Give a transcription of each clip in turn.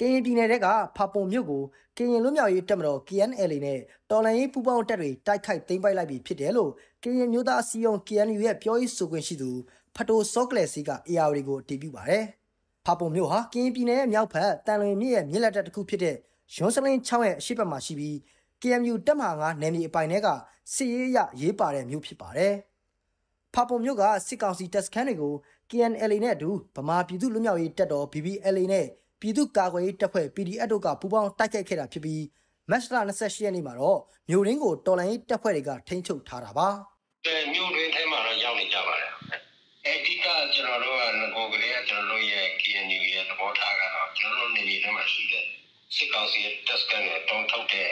ကရင်ပြည်နယ်ကဖာပုံမြို့ကိုကရင်လွတ်မြောက်ရေးတပ်မတော် KNLA နဲ့တော်လှန်ရေးပူးပေါင်းတပ်တွေတိုက်ခိုက်သိမ်းပိုက်လိုက်ပြီဖြစ်တယ်လို့ကရင်မျိုးသားအစည်းအရုံး KNU ရဲ့ပြောရေးဆိုခွင့်ရှိသူဖတိုစောကလယ်စီက AR ကိုအတည်ပြုပါတယ်။ဖာပုံမြို့ဟာကရင်ပြည်နယ်ရဲ့မြောက်ဘက်တန်လွင်မြစ်ရဲ့မြစ်လက်တက်တစ်ခုဖြစ်တဲ့ရွှန်းစလင်းချောင်းရဲ့အရှေ့ဘက်မှာရှိပြီး KNU တပ်မဟာ9နယ်မြေအပိုင်ထဲကစစ်ရေးအရရေးပါတဲ့မြို့ဖြစ်ပါတယ်။ဖာပုံမြို့ကစစ်ကောင်စီတပ်စခန်းတွေကို KNLA နဲ့အတူဗမာပြည်သူ့လွတ်မြောက်ရေးတပ်တော် BBLA နဲ့ပြည်သူ့ကာကွယ်ရေးတပ်ဖွဲ့ PDF တို့ကပူးပေါင်းတိုက်ခိုက်ခဲ့တာဖြစ်ပြီးမတ်လ28ရက်နေ့မှာတော့မြို့ရင်းကိုတော်လှန်ရေးတပ်ဖွဲ့တွေကထိန်းချုပ်ထားတာပါ။မြို့ရင်းထဲမှာတော့ရောက်နေကြပါတယ်။အဓိကကျွန်တော်တို့ကငကိုကလေးကကျွန်တော်တို့ရဲ့ KNU ရဲ့သဘောထားကတော့ကျွန်တော်တို့နေပြည်တော်မှာရှိတဲ့စစ်ကောင်စီတပ်စခန်းတွေတုံးထုတ်တဲ့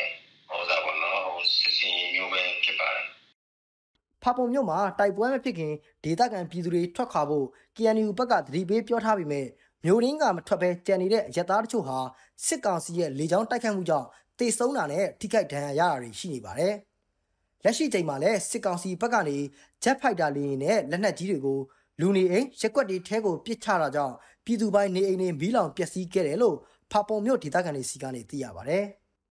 စစ်စင်မျိုးပဲဖြစ်ပါတယ်။ဖာပုံမြို့မှာတိုက်ပွဲမဖြစ်ခင်ဒေသခံပြည်သူတွေထွက်ခွာဖို့ KNU ဘက်ကသတိပေးပြောထားပေမဲ့မြို့ရင်းကမထွက်ဘဲကြံနေတဲ့ရတားတချို့ဟာစစ်ကောင်စီရဲ့လေကြောင်းတိုက်ခိုက်မှုကြောင့်တေဆုံးတာနဲ့ထိခိုက်ဒဏ်ရာရတာတွေရှိနေပါတယ်။လက်ရှိချိန်မှာလည်းစစ်ကောင်စီဘက်ကနေဂျက်ဖိုက်တာလေယာဉ်နဲ့လက်နက်ကြီးတွေကိုလူနေအိမ်ရက်ကွက်တွေထဲကိုပစ်ချတာကြောင့်ပြည်သူပိုင်းနေအိမ်တွေမီးလောင်ပျက်စီးခဲ့တယ်လို့ဖာပုံမြို့ဒေသခံတွေစီကနေသိရပါတယ်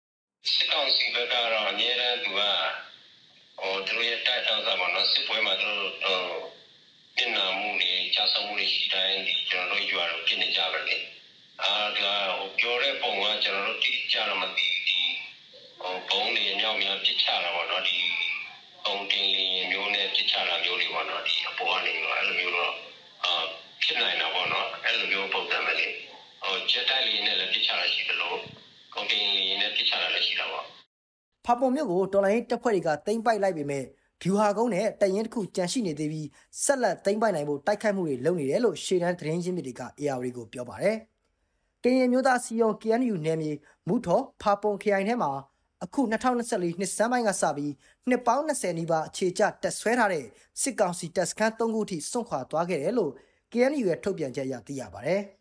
။စစ်ကောင်စီဘက်ကတော့အများအားသူကသူတို့ရဲ့တိုက်ထောက်ဆောင်မှာနော်စစ်ပွဲမှာသူတို့ပြင်နာမှုတွေကြာဆုံးမှုတွေရှိတိုင်းကျွန်တော်တို့ရွာတော့ပြင်နေကြပါလေဒါပြောတဲ့ပုံကကျွန်တော်တို့တိကျတော့မသိဒီဘုံတွေအမြောက်များပြစ်ချတာပေါ့နော်ဒီပုံတင်လင်းမျိုးနဲ့ပြစ်ချတာမျိုးတွေပေါ့နော်ဒီအပေါ်ကနေတော့အဲ့လိုမျိုးတော့ဖြစ်နိုင်တာပေါ့နော်အဲ့လိုမျိုးပုံစံပဲလေဂျက်တိုက်လင်းနဲ့လည်းပြစ်ချတာရှိတယ်လို့ပုံတင်လင်းနဲ့ပြစ်ချတာလည်းရှိတာပေါ့ဖာပုံမြို့ကိုတော်လိုင်းတပ်ဖွဲ့တွေကသိမ်းပိုက်လိုက်ပေမဲ့ဗျူဟာကုန်းနဲ့တရင်တစ်ခုကြန့်ရှိနေသေးပြီးဆက်လက်သိမ်းပိုက်နိုင်ဖို့တိုက်ခိုက်မှုတွေလုပ်နေတယ်လို့ရှေ့တန်းသတင်းရင်းမြစ်တွေက AR ကိုပြောပါတယ်။ကရင်မျိုးသားစီယုံ KNU နယ်မြေမူထော်ဖာပုံခရိုင်ထဲမှာအခု2024နှစ်စမ်းပိုင်းကစပြီးနှစ်ပေါင်း20နီးပါးအခြေချတက်ဆွဲထားတဲ့စစ်ကောင်စီတပ်စခန်း3ခုအထိစွန့်ခွာသွားခဲ့တယ်လို့ KNU ရဲ့ထုတ်ပြန်ချက်အရသိရပါတယ်။